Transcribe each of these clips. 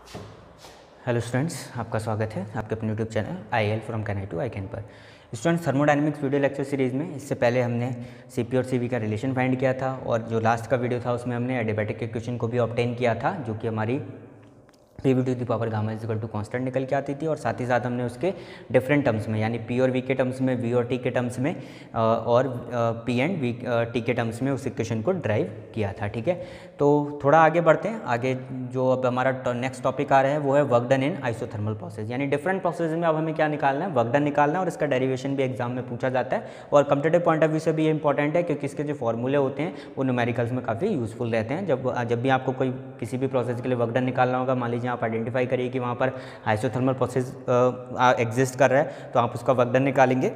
Hello students, आपका स्वागत है आपके अपने YouTube channel IL from can to I can पर। Students, thermodynamics video lecture series में इससे पहले हमने CP और CV का रिलेशन फाइंड किया था और जो लास्ट का वीडियो था उसमें हमने एडियाबैटिक इक्वेशन को भी ऑब्टेन किया था, जो कि हमारी PV to the power gamma is equal to constant निकल के आती थी। और साथ ही साथ हमने उसके डिफरेंट टर्म्स में, यानी P और V के टर्म्स में, V और T के टर्म्स में और P एंड V T के टर्म्स में उस इक्वेशन को ड्राइव किया था। ठीक है, तो थोड़ा आगे बढ़ते हैं। आगे जो अब हमारा नेक्स्ट टॉपिक आ रहा है वो है work done in isothermal process, यानी डिफरेंट प्रोसेस में अब हमें क्या निकालना है, वर्क डन निकालना है। और इसका डेरिवेशन भी एग्जाम में पूछा जाता है और कम्पिटेटिव पॉइंट ऑफ व्यू से भी ये इंपॉर्टेंट है, क्योंकि इसके जो फॉर्मूले होते हैं वो न्यूमेरिकल्स में काफ़ी यूजफुल रहते हैं। जब भी आपको कोई किसी भी प्रोसेस के लिए वर्क डन निकालना होगा, मान लीजिए आप आइडेंटिफाई करिए कि वहाँ पर आइसोथर्मल प्रोसेस एग्जिस्ट कर रहा है, तो आप उसका वर्क डन निकालेंगे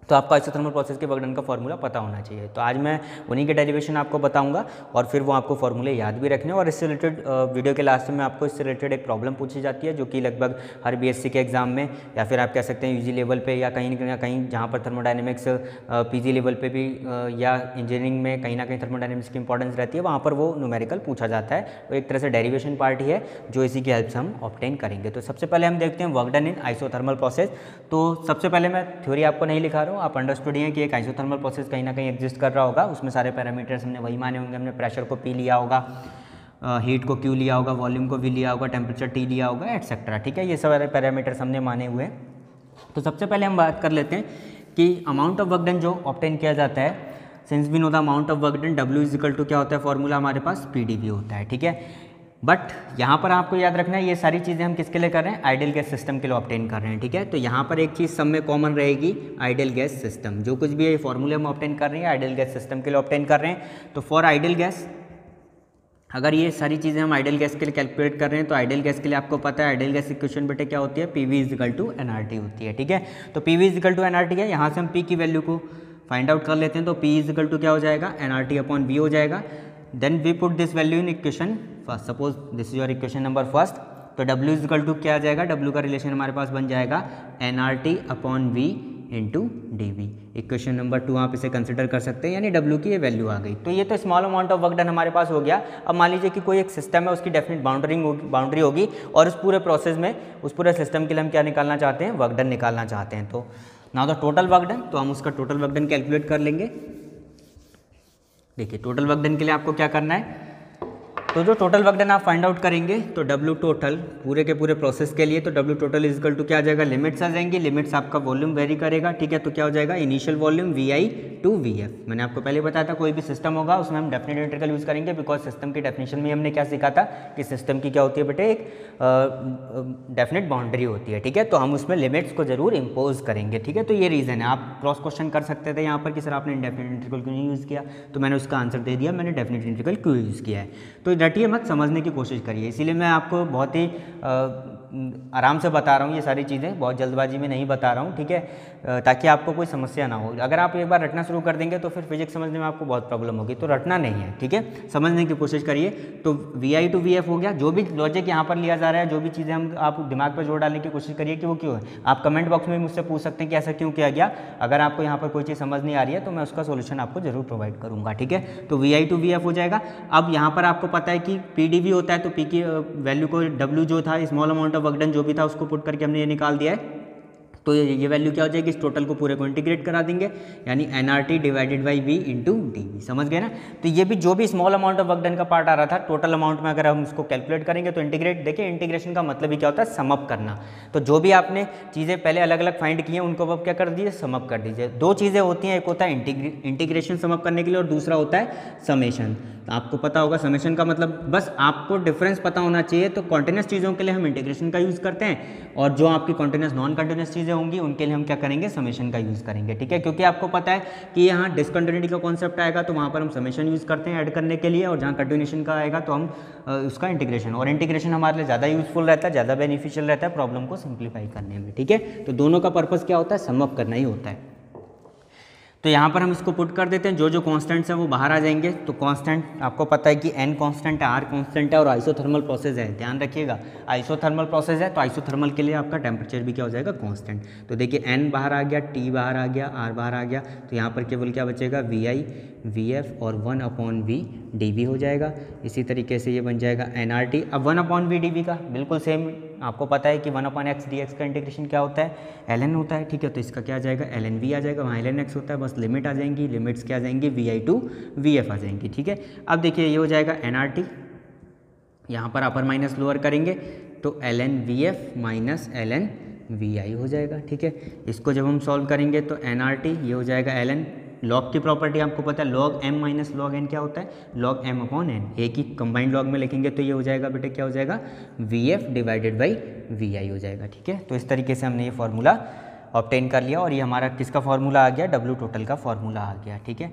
तो आपको आइसोथर्मल प्रोसेस के वर्क डन का फॉर्मूला पता होना चाहिए। तो आज मैं उन्हीं के डेरिवेशन आपको बताऊंगा और फिर वो आपको फॉर्मूले याद भी रखने। और इससे रिलेटेड वीडियो के लास्ट में आपको इससे रिलेटेड एक प्रॉब्लम पूछी जाती है, जो कि लगभग हर BSc के एग्जाम में, या फिर आप कह सकते हैं UG लेवल पे, या कहीं ना कहीं जहाँ पर थर्मोडायनेमिक्स PG लेवल पे भी या इंजीनियरिंग में कहीं ना कहीं थर्मोडायनेमिक्स की इंपॉर्टेंस रहती है, वहाँ पर वो न्यूमेरिकल पूछा जाता है। तो एक तरह से डेरिवेशन पार्ट ही है जो इसी की हेल्प से हम ऑब्टेन करेंगे। तो सबसे पहले हम देखते हैं work done in isothermal process. तो सबसे पहले मैं थ्योरी आपको नहीं लिखा रहा हूँ, आप अंडरस्टूड हैं कि एक आइसोथर्मल प्रोसेस कहीं ना कहीं एग्जिस्ट कर रहा होगा। उसमें सारे पैरामीटर्स हमने वही माने होंगे। हमने प्रेशर को P लिया होगा, हीट को Q लिया होगा, वॉल्यूम को V लिया होगा, टेम्परेचर T लिया होगा, एटसेट्रा। ठीक है, ये सारे पैरामीटर्स हमने माने हुए हैं। तो सबसे पहले हम बात कर लेते हैं कि अमाउंट ऑफ वर्क डन जो ऑब्टेन किया जाता है, since we know the amount of work done, W is equal to क्या होता है, फॉर्मूला हमारे पास PdV होता है। ठीक है, बट यहाँ पर आपको याद रखना है ये सारी चीज़ें हम किसके लिए कर रहे हैं, आइडियल गैस सिस्टम के लिए ऑब्टेन कर रहे हैं। ठीक है, तो यहाँ पर एक चीज़ सब में कॉमन रहेगी, आइडियल गैस सिस्टम। जो कुछ भी ये फॉर्मूले हम ऑब्टेन कर रहे हैं आइडियल गैस सिस्टम के लिए ऑब्टेन कर रहे हैं। तो फॉर आइडियल गैस, अगर ये सारी चीज़ें हम आइडियल गैस के लिए कैलकुलेट कर रहे हैं, तो आइडियल गैस के लिए आपको पता है आइडियल गैस इक्वेशन बेटे क्या होती है, PV is equal to NRT होती है। ठीक है, तो PV is equal to NRT है। यहाँ से हम P की वैल्यू को फाइंड आउट कर लेते हैं। तो P इज इक्वल टू क्या हो जाएगा, NRT अपॉन V हो जाएगा। Then we put this value in equation first, suppose this is your equation number first. तो W इज इक्वल टू क्या आ जाएगा, W का रिलेशन हमारे पास बन जाएगा NRT upon V into DV। Equation number 2 आप इसे कंसिडर कर सकते हैं, यानी W की ये वैल्यू आ गई। तो ये तो small amount of work done हमारे पास हो गया। अब मान लीजिए कि कोई एक सिस्टम है, उसकी डेफिनेट बाउंड्री होगी और उस पूरे प्रोसेस में, उस पूरे सिस्टम के लिए हम क्या निकालना चाहते हैं, वर्क डन निकालना चाहते हैं। तो now the total work done, तो हम उसका टोटल वर्क डन कैलकुलेट कर लेंगे। देखिए, टोटल वर्क डन के लिए आपको क्या करना है, तो जो टोटल वर्क डन आप फाइंड आउट करेंगे, तो W टोटल पूरे के पूरे प्रोसेस के लिए, तो W total is equal to क्या आ जाएगा, लिमिट्स आ जाएंगी। लिमिट्स आपका वॉल्यूम वेरी करेगा। ठीक है, तो क्या हो जाएगा, initial volume VI to VF। मैंने आपको पहले बताया था कोई भी सिस्टम होगा उसमें हम डेफिनेट इंटीग्रल यूज़ करेंगे, बिकॉज सिस्टम की डेफिनेशन में हमने क्या सीखा था कि सिस्टम की क्या होती है बेटे, एक डेफिनेट बाउंड्री होती है। ठीक है, तो हम उसमें लिमिट्स को जरूर इम्पोज करेंगे। ठीक है, तो ये रीज़न है। आप क्रॉस क्वेश्चन कर सकते थे यहाँ पर कि सर आपने डेफिनेट इंटीग्रल क्यों नहीं यूज़ किया, तो मैंने उसका आंसर दे दिया, मैंने डेफिनेट इंटीग्रल क्यों यूज़ किया है। तो रटिए मत, समझने की कोशिश करिए। इसीलिए मैं आपको बहुत ही आराम से बता रहा हूँ ये सारी चीज़ें, बहुत जल्दबाजी में नहीं बता रहा हूँ। ठीक है, ताकि आपको कोई समस्या ना हो। अगर आप एक बार रटना शुरू कर देंगे तो फिर फिजिक्स समझने में आपको बहुत प्रॉब्लम होगी, तो रटना नहीं है। ठीक है, समझने की कोशिश करिए। तो VI टू VF हो गया। जो भी लॉजिक यहाँ पर लिया जा रहा है, जो भी चीज़ें हम आप दिमाग पर जोर डालने की कोशिश करिए कि वो क्यों है। आप कमेंट बॉक्स में मुझसे पूछ सकते हैं कि ऐसा क्यों किया गया। अगर आपको यहाँ पर कोई चीज़ समझ नहीं आ रही है तो मैं उसका सोल्यूशन आपको जरूर प्रोवाइड करूँगा। ठीक है, तो VI टू VF हो जाएगा। अब यहाँ पर आपको पता है कि PdV होता है, तो P की वैल्यू को W जो था, small amount of work done जो भी था, उसको पुट करके हमने ये निकाल दिया है। तो ये वैल्यू क्या हो जाएगी, इस टोटल को पूरे को इंटीग्रेट करा देंगे, यानी NRT divided by V into DV। समझ गए ना। तो ये भी जो भी small amount of work done का पार्ट आ रहा था, टोटल अमाउंट में अगर हम उसको कैलकुलेट करेंगे तो इंटीग्रेट, देखिए इंटीग्रेशन का मतलब ही क्या होता है, समअप करना। तो जो भी आपने चीज़ें पहले अलग अलग फाइंड की हैं उनको अब क्या कर दीजिए, समअप कर दीजिए। दो चीज़ें होती हैं, एक होता है इंटीग्रेशन समअप करने के लिए और दूसरा होता है समेशन। तो आपको पता होगा समेशन का मतलब, बस आपको डिफरेंस पता होना चाहिए। तो कॉन्टिन्यूस चीज़ों के लिए हम इंटीग्रेशन का यूज़ करते हैं और जो आपकी कॉन्टिन्यूस नॉन कंटिन्यूस चीज़ें होंगी उनके लिए हम क्या करेंगे, समेशन का यूज़ करेंगे। ठीक है, क्योंकि आपको पता है कि यहाँ डिसकंटिन्यूटी का कॉन्सेप्ट आएगा तो वहाँ पर हम समेशन यूज़ करते हैं ऐड करने के लिए, और जहाँ कंटिन्यूशन का आएगा तो हम उसका इंटीग्रेशन। और इंटीग्रेशन हमारे लिए ज़्यादा यूजफुल रहता है, ज़्यादा बेनिफिशियल रहता है प्रॉब्लम को सिंप्लीफाई करने में। ठीक है, तो दोनों का पर्पज़ क्या होता है, समअप करना ही होता है। तो यहाँ पर हम इसको पुट कर देते हैं, जो जो कॉन्स्टेंट्स हैं वो बाहर आ जाएंगे। तो कांस्टेंट आपको पता है कि n कांस्टेंट है, r कांस्टेंट है और आइसोथर्मल प्रोसेस है। ध्यान रखिएगा आइसोथर्मल प्रोसेस है तो आइसोथर्मल के लिए आपका टेम्परेचर भी क्या हो जाएगा, कांस्टेंट। तो देखिए n बाहर आ गया, t बाहर आ गया, r बाहर आ गया, तो यहाँ पर केवल क्या बचेगा, vi vf और 1/v dv हो जाएगा। इसी तरीके से ये बन जाएगा nRT। अब 1/v dv का बिल्कुल सेम आपको पता है कि 1/x dx का इंटीग्रेशन क्या होता है, ln होता है, ठीक है। तो इसका क्या आ जाएगा, ln v आ जाएगा, वहाँ ln x होता है, बस लिमिट आ जाएंगी, लिमिट्स क्या आ जाएंगी, vi to vf आ जाएंगी, ठीक है। अब देखिए ये हो जाएगा nRT, यहाँ पर अपर माइनस लोअर करेंगे तो ln vf minus ln vi हो जाएगा, ठीक है। इसको जब हम सॉल्व करेंगे तो nRT ये हो जाएगा ln, लॉग की प्रॉपर्टी आपको पता है, log m minus log n क्या होता है, log m अपॉन n। एक ही कंबाइंड लॉग में लिखेंगे तो ये हो जाएगा बेटे, क्या हो जाएगा, vf डिवाइडेड बाई vi हो जाएगा, ठीक है। तो इस तरीके से हमने ये फार्मूला ऑब्टेन कर लिया और ये हमारा किसका फार्मूला आ गया, W टोटल का फार्मूला आ गया, ठीक है।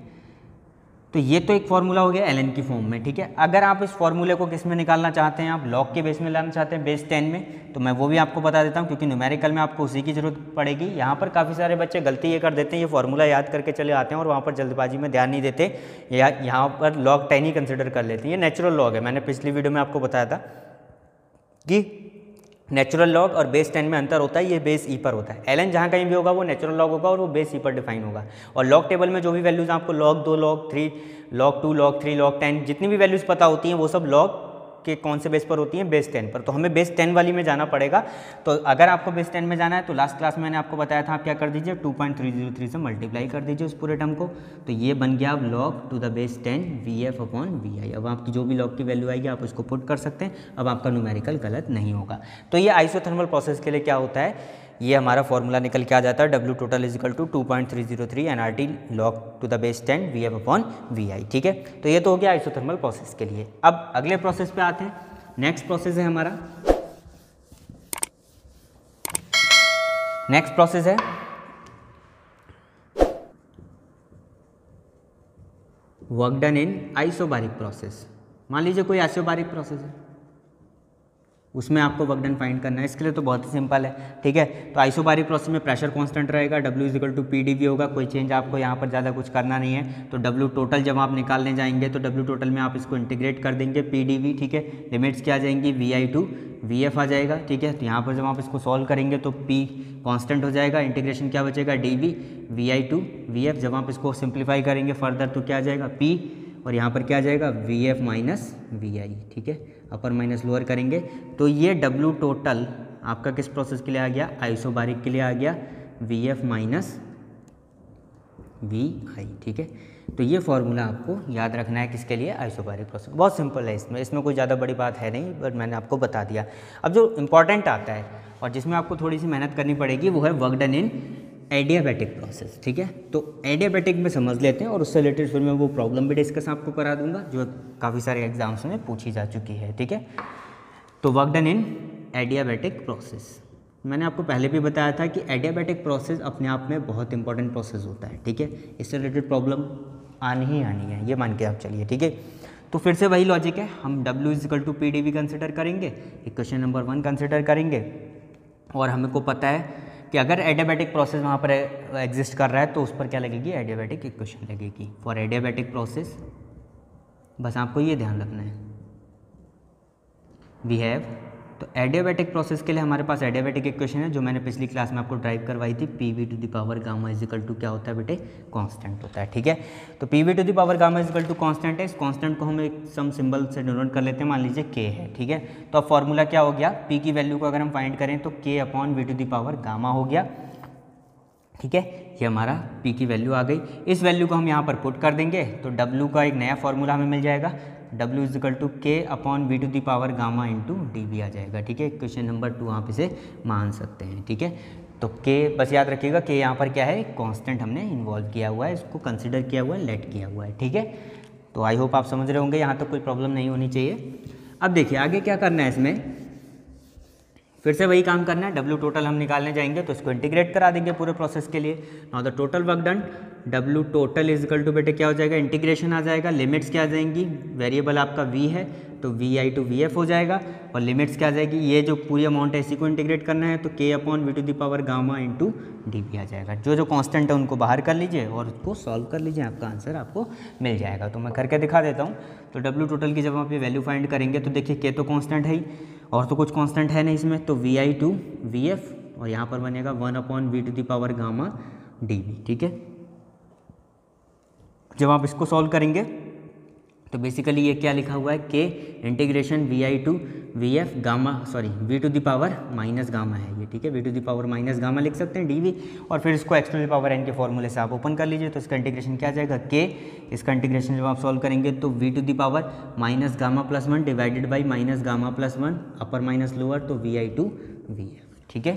तो ये तो एक फार्मूला हो गया ln की फॉर्म में, ठीक है। अगर आप इस फार्मूले को किस में निकालना चाहते हैं, आप लॉग के बेस में लाना चाहते हैं, बेस 10 में, तो मैं वो भी आपको बता देता हूँ, क्योंकि न्यूमेरिकल में आपको उसी की जरूरत पड़ेगी। यहाँ पर काफ़ी सारे बच्चे गलती ये कर देते हैं, ये फार्मूला याद करके चले आते हैं और वहाँ पर जल्दबाजी में ध्यान नहीं देते, या यहाँ पर log 10 ही कंसिडर कर लेते हैं। ये नेचुरल लॉग है, मैंने पिछली वीडियो में आपको बताया था कि नेचुरल लॉग और बेस 10 में अंतर होता है, ये बेस ई पर होता है। ln जहाँ कहीं भी होगा वो नेचुरल लॉग होगा और वो बेस ई पर डिफाइन होगा। और लॉग टेबल में जो भी वैल्यूज़ आपको log 2, log 3, log 2, log 3, log 10 जितनी भी वैल्यूज़ पता होती हैं वो सब लॉग के कौन से बेस पर होती हैं, बेस 10 पर। तो हमें बेस 10 वाली में जाना पड़ेगा। तो अगर आपको बेस 10 में जाना है तो लास्ट क्लास में मैंने आपको बताया था, आप क्या कर दीजिए, 2.303 से मल्टीप्लाई कर दीजिए उस पूरे टर्म को। तो ये बन गया अब log to the base 10 vf upon vi। अब आपकी जो भी log की वैल्यू आएगी आप उसको पुट कर सकते हैं, अब आपका न्यूमेरिकल गलत नहीं होगा। तो ये आइसोथर्मल प्रोसेस के लिए क्या होता है, ये हमारा फॉर्मूला निकल के आ जाता है, W total is equal to 2.303 nRT log to the base 10 vf upon vi, ठीक है। तो ये तो हो गया आइसोथर्मल प्रोसेस के लिए। अब अगले प्रोसेस पे आते हैं। नेक्स्ट प्रोसेस है हमारा, नेक्स्ट प्रोसेस है work done in isobaric process. मान लीजिए कोई आइसोबारिक प्रोसेस है, उसमें आपको वर्क डन फाइंड करना है। इसके लिए तो बहुत ही सिंपल है, ठीक है। तो आइसोबारिक प्रोसेस में प्रेशर कांस्टेंट रहेगा, W is equal to PdV होगा, कोई चेंज आपको यहाँ पर ज़्यादा कुछ करना नहीं है। तो W टोटल जब आप निकालने जाएंगे तो W टोटल में आप इसको इंटीग्रेट कर देंगे, PdV, ठीक है। लिमिट्स क्या आ जाएंगी, Vi टू Vf आ जाएगा, ठीक है। तो यहाँ पर जब आप इसको सॉल्व करेंगे तो P कांस्टेंट हो जाएगा, इंटीग्रेशन क्या बचेगा, dV Vi टू Vf। जब आप इसको सिंप्लीफाई करेंगे फर्दर तो क्या आ जाएगा, P, और यहाँ पर क्या आ जाएगा, Vf माइनस Vi, ठीक है। अपर माइनस लोअर करेंगे तो ये W टोटल आपका किस प्रोसेस के लिए आ गया, आइसोबारिक के लिए आ गया, Vf माइनस Vi, ठीक है। तो ये फॉर्मूला आपको याद रखना है किसके लिए, आइसोबारिक प्रोसेस। बहुत सिंपल है, इसमें कोई ज़्यादा बड़ी बात है नहीं, बट मैंने आपको बता दिया। अब जो इम्पॉर्टेंट आता है और जिसमें आपको थोड़ी सी मेहनत करनी पड़ेगी वो है work done in adiabatic process, ठीक है। तो एडियाबैटिक में समझ लेते हैं और उससे रिलेटेड फिर मैं वो प्रॉब्लम भी डिस्कस आपको करा दूंगा जो काफ़ी सारे एग्जाम्स में पूछी जा चुकी है, ठीक है। तो work done in adiabatic process, मैंने आपको पहले भी बताया था कि एडियाबैटिक प्रोसेस अपने आप में बहुत इंपॉर्टेंट प्रोसेस होता है, ठीक है। इससे रिलेटेड प्रॉब्लम आनी ही आनी है, ये मान के आप चलिए, ठीक है। तो फिर से वही लॉजिक है, हम W is equal to PdV consider करेंगे, इक्वेशन नंबर 1 कंसिडर करेंगे, और हमको पता है कि अगर एडियाबैटिक प्रोसेस वहाँ पर एग्जिस्ट कर रहा है तो उस पर क्या लगेगी, एडियाबैटिक इक्वेशन लगेगी फॉर एडियाबैटिक प्रोसेस। बस आपको ये ध्यान रखना है, वी हैव। तो एडियाबैटिक प्रोसेस के लिए हमारे पास एडियाबैटिक इक्वेशन है जो मैंने पिछली क्लास में आपको ड्राइव करवाई थी, PV to the power gamma is equal to क्या होता है बेटे, कांस्टेंट होता है, ठीक है। तो PV to the power gamma is equal to constant है। इस कांस्टेंट को हम एक सम सिंबल से डिनोट कर लेते हैं, मान लीजिए K है, ठीक है। तो अब फॉर्मूला क्या हो गया, P की वैल्यू को अगर हम फाइंड करें तो K upon V to the power gamma हो गया, ठीक है। ये हमारा P की वैल्यू आ गई। इस वैल्यू को हम यहाँ पर पुट कर देंगे तो W का एक नया फॉर्मूला हमें मिल जाएगा, W is equal to K upon V to the power gamma into dV आ जाएगा, ठीक है। क्वेश्चन नंबर 2 आप इसे मान सकते हैं, ठीक है। तो K बस याद रखिएगा, K यहाँ पर क्या है, कांस्टेंट हमने इन्वॉल्व किया हुआ है, इसको कंसिडर किया हुआ है, लेट किया हुआ है, ठीक है। तो आई होप आप समझ रहे होंगे, यहाँ तक कोई प्रॉब्लम नहीं होनी चाहिए। अब देखिए आगे क्या करना है इसमें, फिर से वही काम करना है, डब्ल्यू टोटल हम निकालने जाएंगे तो इसको इंटीग्रेट करा देंगे पूरे प्रोसेस के लिए। Now the total work done, W total is equal to बेटे क्या हो जाएगा, इंटीग्रेशन आ जाएगा, लिमिट्स क्या आ जाएंगी, वेरिएबल आपका v है तो V I to V F हो जाएगा, और लिमिट्स क्या आ जाएगी, ये जो पूरी अमाउंट है इसी को इंटीग्रेट करना है तो k upon V to the power gamma into D आ जाएगा। जो जो कांस्टेंट है उनको बाहर कर लीजिए और उसको सॉल्व कर लीजिए, आपका आंसर आपको मिल जाएगा। तो मैं करके दिखा देता हूँ। तो डब्ल्यू टोटल की जब आप ये वैल्यू फाइंड करेंगे तो देखिए k तो कांस्टेंट है ही, और तो कुछ कांस्टेंट है नहीं इसमें, तो V I to V F, और यहाँ पर बनेगा 1 upon V to the power gamma D V. ठीक है, जब आप इसको सॉल्व करेंगे तो बेसिकली ये क्या लिखा हुआ है, के integration V I to V F gamma V to the power minus gamma है ये। ठीक है, V to the power minus gamma लिख सकते हैं डी वी, और फिर इसको X to the power N के फॉर्मूले से आप ओपन कर लीजिए तो इसका इंटीग्रेशन क्या आ जाएगा, के, इसका इंटीग्रेशन जब आप सॉल्व करेंगे तो V to the power minus gamma plus 1 divided by minus gamma plus 1 upper minus lower, तो V I to V F. ठीक है,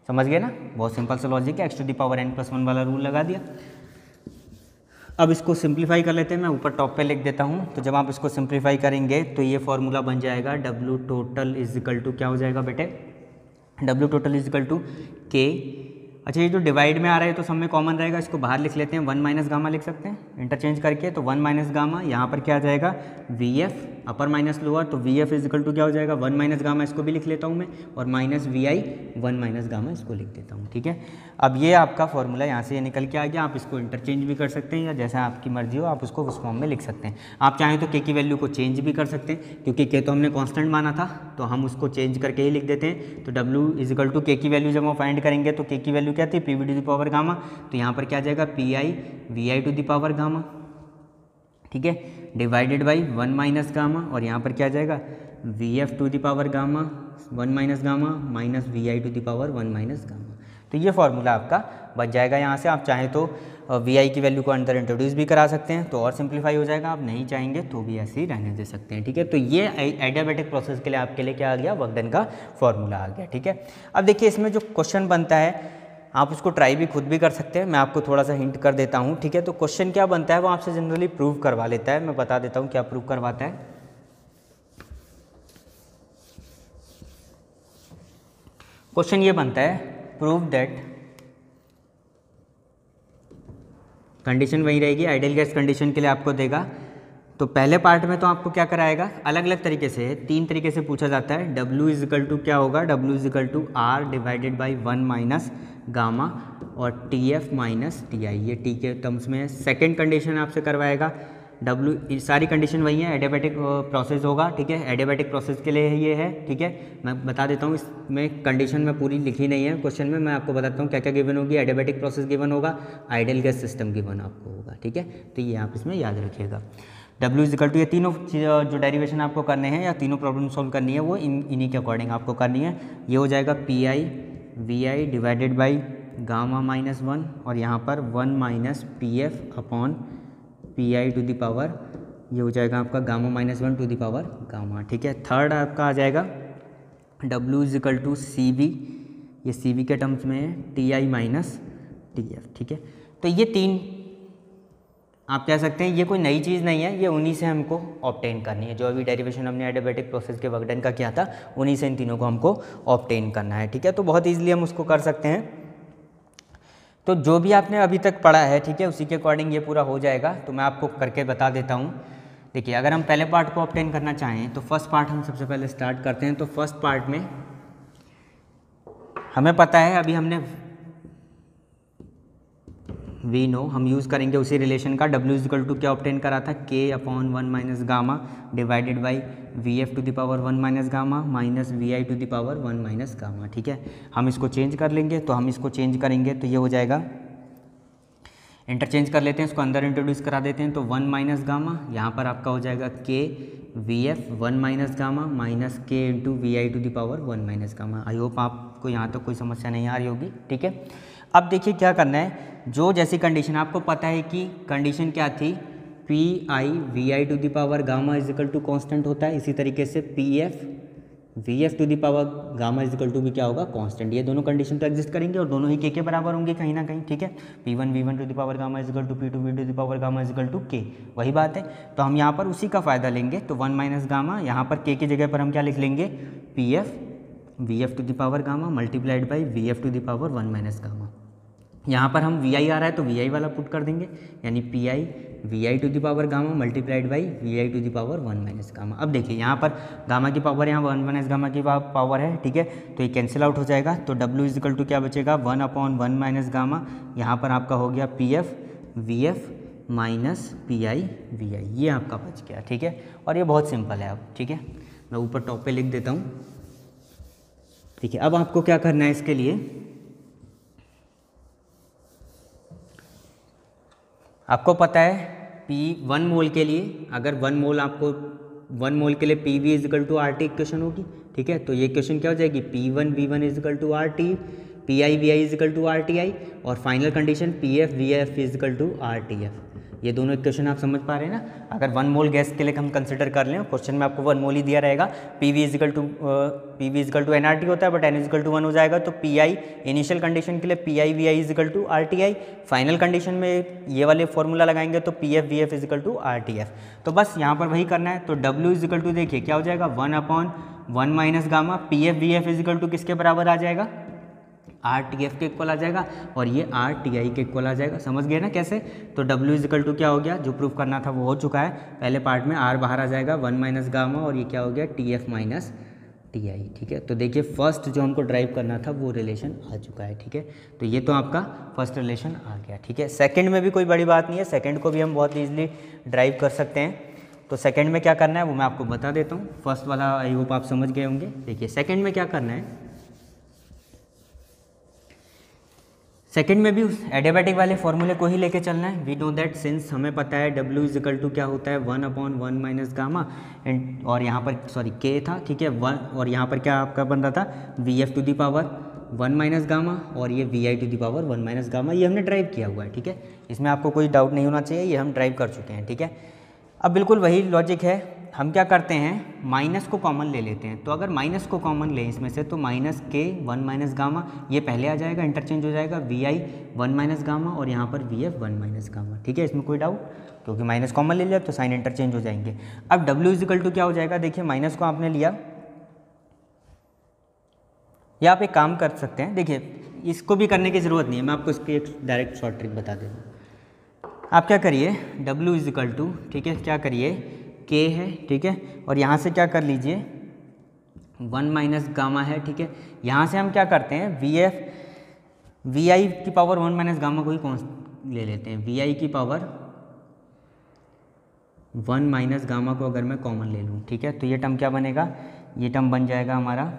समझ गए ना, बहुत सिंपल सा लॉजिक है, X to the power N plus 1 वाला रूल लगा दिया। अब इसको सिंप्लीफाई कर लेते हैं, मैं ऊपर टॉप पे लिख देता हूँ। तो जब आप इसको सिंप्लीफाई करेंगे तो ये फॉर्मूला बन जाएगा W total is equal to क्या हो जाएगा बेटे, W total is equal to K, अच्छा ये जो डिवाइड में आ रहा है तो सब में कॉमन रहेगा, इसको बाहर लिख लेते हैं, 1 माइनस गामा लिख सकते हैं इंटरचेंज करके, तो 1 माइनस गामा, यहाँ पर क्या आ जाएगा V F upper minus lower, तो V F is equal to क्या हो जाएगा 1 माइनस गामा, इसको भी लिख लेता हूँ मैं, और minus V I 1 minus gamma इसको लिख देता हूँ। ठीक है, अब ये आपका फॉर्मूला यहाँ से ये निकल के आ गया, आप इसको इंटरचेंज भी कर सकते हैं या जैसा आपकी मर्जी हो आप उसको उस फॉर्म में लिख सकते हैं। आप चाहें तो के की वैल्यू को चेंज भी कर सकते हैं, क्योंकि के तो हमने कांस्टेंट माना था तो हम उसको चेंज करके ही लिख देते हैं। तो डब्ल्यू इज इक्वल टू के की वैल्यू जब हम फाइंड करेंगे तो के की वैल्यू क्या थी, P V to the power gamma, तो यहाँ पर क्या आ जाएगा P I V I to the power gamma. ठीक है, डिवाइडेड बाई 1 माइनस गामा, और यहाँ पर क्या आ जाएगा V F to the power gamma 1 minus gamma minus V I to the power 1 minus gamma. तो ये फार्मूला आपका बच जाएगा। यहाँ से आप चाहें तो वी आई की वैल्यू को अंदर इंट्रोड्यूस भी करा सकते हैं तो और सिंप्लीफाई हो जाएगा, आप नहीं चाहेंगे तो भी ऐसे ही रहने दे सकते हैं। ठीक है, तो ये एडियाबैटिक प्रोसेस के लिए आपके लिए क्या आ गया, वर्क डन का फॉर्मूला आ गया। ठीक है, अब देखिए इसमें जो क्वेश्चन बनता है आप उसको ट्राई भी खुद भी कर सकते हैं, मैं आपको थोड़ा सा हिंट कर देता हूँ। ठीक है, तो क्वेश्चन क्या बनता है वो आपसे जनरली प्रूव करवा लेता है, मैं बता देता हूँ क्या प्रूव करवाता है। क्वेश्चन ये बनता है प्रूव दैट, कंडीशन वही रहेगी, आइडियल गैस कंडीशन के लिए आपको देगा। तो पहले पार्ट में तो आपको क्या कराएगा, अलग अलग तरीके से 3 तरीके से पूछा जाता है। W इज इक्वल टू क्या होगा, W is equal to R divided by 1 minus gamma और TF माइनस TI, ये T के टर्म्स में है। सेकेंड कंडीशन आपसे करवाएगा W, सारी कंडीशन वही है, एडियाबैटिक प्रोसेस होगा। ठीक है, एडियाबैटिक प्रोसेस के लिए ये है। ठीक है, मैं बता देता हूँ, इसमें कंडीशन में पूरी लिखी नहीं है क्वेश्चन में, मैं आपको बताता हूँ क्या क्या गिवन होगी। एडियाबैटिक प्रोसेस गिवन होगा, आइडियल गैस सिस्टम गिवन आपको होगा। ठीक है, तो ये आप इसमें याद रखिएगा। W इज इक्वल टू, ये तीनों जो डेरिवेशन आपको करने हैं या तीनों प्रॉब्लम सॉल्व करनी है वो इन्हीं के अकॉर्डिंग आपको करनी है। ये हो जाएगा P I V I divided by gamma minus 1, और यहाँ पर 1 minus P F upon P I to the power, ये हो जाएगा आपका gamma minus 1 to the power gamma. ठीक है, थर्ड आपका आ जाएगा W is equal to C V, ये सी वी के टर्म्स में है, T I minus T F. ठीक है, तो ये 3 आप कह सकते हैं ये कोई नई चीज़ नहीं है, ये उन्हीं से हमको ऑब्टेन करनी है। जो अभी डेरिवेशन हमने एडियाबैटिक प्रोसेस के वर्क डन का किया था उन्हीं से इन तीनों को हमको ऑब्टेन करना है। ठीक है, तो बहुत ईजिली हम उसको कर सकते हैं। तो जो भी आपने अभी तक पढ़ा है, ठीक है, उसी के अकॉर्डिंग ये पूरा हो जाएगा। तो मैं आपको करके बता देता हूँ। देखिए, अगर हम पहले पार्ट को ऑब्टेन करना चाहें तो फर्स्ट पार्ट हम सबसे पहले स्टार्ट करते हैं। तो फर्स्ट पार्ट में हमें पता है, अभी हमने वी नो, हम यूज़ करेंगे उसी रिलेशन का। W इज इक्वल टू क्या ऑब्टेन करा था, K upon 1 minus gamma divided by V F to the power 1 minus gamma minus V I to the power 1 minus gamma. ठीक है, हम इसको चेंज कर लेंगे, तो हम इसको चेंज करेंगे तो ये हो जाएगा, इंटरचेंज कर लेते हैं, इसको अंदर इंट्रोड्यूस करा देते हैं। तो 1 माइनस गामा, यहाँ पर आपका हो जाएगा K V F 1 minus gamma minus K into V I to the power 1 minus gamma. I hope आपको यहाँ तक कोई समस्या नहीं आ रही होगी। ठीक है, अब देखिए क्या करना है, जो जैसी कंडीशन आपको पता है कि कंडीशन क्या थी, P I V I to the power gamma is equal to constant होता है, इसी तरीके से P F V F to the power gamma is equal to भी क्या होगा, कांस्टेंट। ये दोनों कंडीशन तो एग्जिस्ट करेंगे और दोनों ही के बराबर होंगे कहीं ना कहीं। ठीक है, P one V one to the power gamma is equal to P two V to the power gamma is equal to K, वही बात है। तो हम यहाँ पर उसी का फ़ायदा लेंगे। तो 1 माइनस गामा, यहाँ पर के की जगह पर हम क्या लिख लेंगे, P F V F to the power gamma multiplied by V F to the power 1 minus gamma. यहाँ पर हम वी आई आ रहा है तो वी आई वाला पुट कर देंगे, यानी P I V I to the power gamma multiplied by V I to the power 1 minus gamma. अब देखिए यहाँ पर गामा की पावर यहाँ 1 माइनस गामा की पावर है, ठीक है, तो ये कैंसिल आउट हो जाएगा। तो W इज इक्वल टू क्या बचेगा 1/1 माइनस गामा, यहाँ पर आपका हो गया P F V F minus P I V I, ये आपका बच गया, ठीक है। और ये बहुत सिंपल है अब, ठीक है, मैं ऊपर टॉप पे लिख देता हूँ, ठीक है। अब आपको क्या करना है इसके लिए, आपको पता है P1 मोल के लिए, अगर 1 मोल आपको 1 मोल के लिए P V is equal to R T equation होगी, ठीक है। तो ये इक्वेशन क्या हो जाएगी P1 V1 is equal to R T, P I V I is equal to R T I, और final condition P F V F is equal to R T F. ये दोनों इक्वेशन आप समझ पा रहे हैं ना। अगर 1 मोल गैस के लिए हम कंसिडर कर लें, क्वेश्चन में आपको 1 मोल ही दिया रहेगा, P V is equal to N R T होता है but N is equal to 1 हो जाएगा। तो पी आई इनिशियल कंडीशन के लिए P I V I is equal to R T I, final condition में ये वाले फॉर्मूला लगाएंगे तो P F V F is equal to R T F. तो बस यहाँ पर वही करना है। तो डब्ल्यू इज इक्वल टू देखिए क्या हो जाएगा 1/1 minus gamma, P F V F is equal to किसके बराबर आ जाएगा आर टी एफ के इक्वल आ जाएगा, और ये आर टी आई के इक्वल आ जाएगा। समझ गए ना कैसे। तो W इज इक्वल टू क्या हो गया, जो प्रूफ करना था वो हो चुका है। पहले पार्ट में R बाहर आ जाएगा 1 माइनस गामा, और ये क्या हो गया T F minus T I, ठीक है। तो देखिए फर्स्ट जो हमको ड्राइव करना था वो रिलेशन आ चुका है, ठीक है। तो ये तो आपका फर्स्ट रिलेशन आ गया, ठीक है। सेकेंड में भी कोई बड़ी बात नहीं है, सेकेंड को भी हम बहुत ईजिली ड्राइव कर सकते हैं। तो सेकेंड में क्या करना है वो मैं आपको बता देता हूँ। फर्स्ट वाला आई होप आप समझ गए होंगे। देखिए सेकेंड में क्या करना है, सेकेंड में भी उस एडियाबैटिक वाले फॉर्मूले को ही लेके चलना है। वी नो दैट सिंस हमें पता है W इज इक्वल टू क्या होता है 1/1 माइनस गामा, एंड और यहाँ पर सॉरी K था, ठीक है 1, और यहाँ पर क्या आपका बन रहा था V F to the power 1 minus gamma, और ये V I to the power 1 minus gamma, ये हमने ड्राइव किया हुआ है, ठीक है। इसमें आपको कोई डाउट नहीं होना चाहिए, ये हम ड्राइव कर चुके हैं, ठीक है। अब बिल्कुल वही लॉजिक है, हम क्या करते हैं माइनस को कॉमन ले लेते हैं। तो अगर माइनस को कॉमन लें इसमें से तो माइनस के 1 माइनस गामा, ये पहले आ जाएगा, इंटरचेंज हो जाएगा वी आई 1 माइनस गामा, और यहाँ पर वी एफ 1 माइनस गामा, ठीक है। इसमें कोई डाउट, क्योंकि माइनस कॉमन ले लिया तो साइन इंटरचेंज हो जाएंगे। अब W इज इक्वल टू क्या हो जाएगा, देखिए माइनस को आपने लिया, या आप एक काम कर सकते हैं, देखिए इसको भी करने की ज़रूरत नहीं है, मैं आपको इसकी एक डायरेक्ट शॉर्ट ट्रिक बता देता हूँ। आप क्या करिए W इज इक्वल टू, ठीक है, क्या करिए K है, ठीक है, और यहाँ से क्या कर लीजिए 1 माइनस गामा है, ठीक है। यहाँ से हम क्या करते हैं वी एफ वी आई की पावर 1 माइनस गामा को ही कौन ले लेते हैं, वी आई की पावर 1 माइनस गामा को अगर मैं कॉमन ले लूँ, ठीक है, तो ये टर्म क्या बनेगा, ये टर्म बन जाएगा हमारा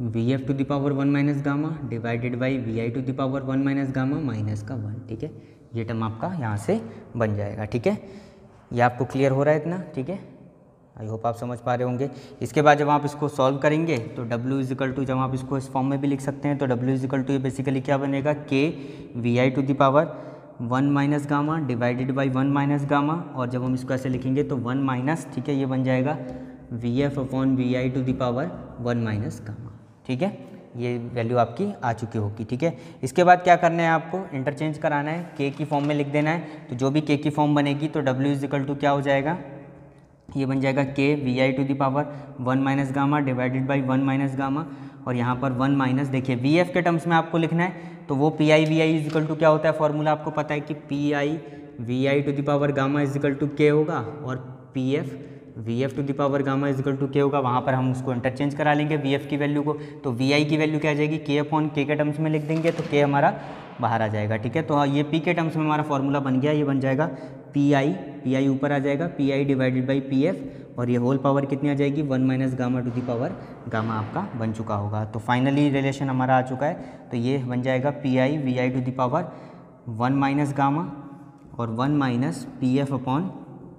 V F to the power 1 minus gamma divided by V I to the power 1 minus gamma minus का 1, ठीक है। ये टर्म आपका यहाँ से बन जाएगा, ठीक है। ये आपको क्लियर हो रहा है इतना, ठीक है, आई होप आप समझ पा रहे होंगे। इसके बाद जब आप इसको सॉल्व करेंगे तो W इज इक्वल टू, जब आप इसको इस फॉर्म में भी लिख सकते हैं, तो W इज इक्वल टू ये बेसिकली क्या बनेगा K V I to the power 1 minus gamma divided by 1 minus gamma, और जब हम इसको ऐसे लिखेंगे तो 1 माइनस, ठीक है, ये बन जाएगा V F upon V I to the power 1 minus gamma, ठीक है। ये वैल्यू आपकी आ चुकी होगी, ठीक है। इसके बाद क्या करना है, आपको इंटरचेंज कराना है, K की फॉर्म में लिख देना है। तो जो भी K की फॉर्म बनेगी तो W इज इक्वल टू क्या हो जाएगा, ये बन जाएगा K V I to the power 1 minus gamma divided by 1 minus gamma, और यहाँ पर 1 माइनस, देखिए वी एफ के टर्म्स में आपको लिखना है, तो वो P I V I is equal to क्या होता है, फॉर्मूला आपको पता है कि P I V I to the power gamma is equal to K होगा, और P F V F to the power gamma is equal to K होगा। वहाँ पर हम उसको इंटरचेंज करा लेंगे वी एफ की वैल्यू को, तो वी आई की वैल्यू क्या आ जाएगी K अपॉन K के टर्म्स में लिख देंगे, तो K हमारा बाहर आ जाएगा, ठीक है। तो ये P के टर्म्स में हमारा फॉर्मूला बन गया, ये बन जाएगा पी आई ऊपर आ जाएगा, P I divided by P F, और ये होल पावर कितनी आ जाएगी 1 minus gamma two the power gamma आपका बन चुका होगा। तो फाइनली रिलेशन हमारा आ चुका है, तो ये बन जाएगा P I V I to the power 1 minus gamma और 1 minus P F upon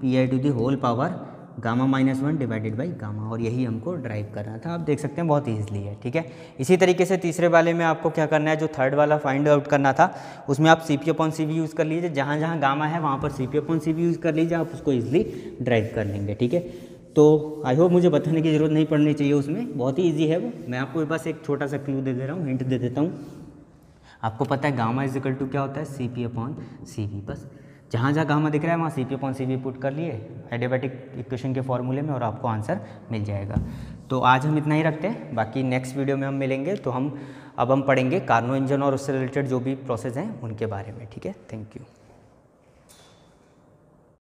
P I to the whole power gamma minus 1 divided by gamma, और यही हमको ड्राइव करना था। आप देख सकते हैं बहुत ईजिली है, ठीक है। इसी तरीके से तीसरे वाले में आपको क्या करना है, जो थर्ड वाला फाइंड आउट करना था उसमें आप CP अपॉन CV यूज़ कर लीजिए, जहाँ जहाँ गामा है वहाँ पर CP अपॉन CV यूज़ कर लीजिए, आप उसको ईजिली ड्राइव कर लेंगे, ठीक है। तो आई होप मुझे बताने की ज़रूरत नहीं पड़नी चाहिए, उसमें बहुत ही ईजी है वो। मैं आपको बस एक छोटा सा क्लू दे रहा हूँ, हिंट दे देता हूँ। आपको पता है गामा इज इक्वल टू क्या होता है, CP अपॉन CV, बस जहाँ जहाँ गामा दिख रहा है वहाँ C P upon C V put कर लिए एडियाबैटिक इक्वेशन के फॉर्मूले में और आपको आंसर मिल जाएगा। तो आज हम इतना ही रखते हैं, बाकी नेक्स्ट वीडियो में हम मिलेंगे तो हम पढ़ेंगे कार्नो इंजन और उससे रिलेटेड जो भी प्रोसेस हैं उनके बारे में। ठीक है, थैंक यू।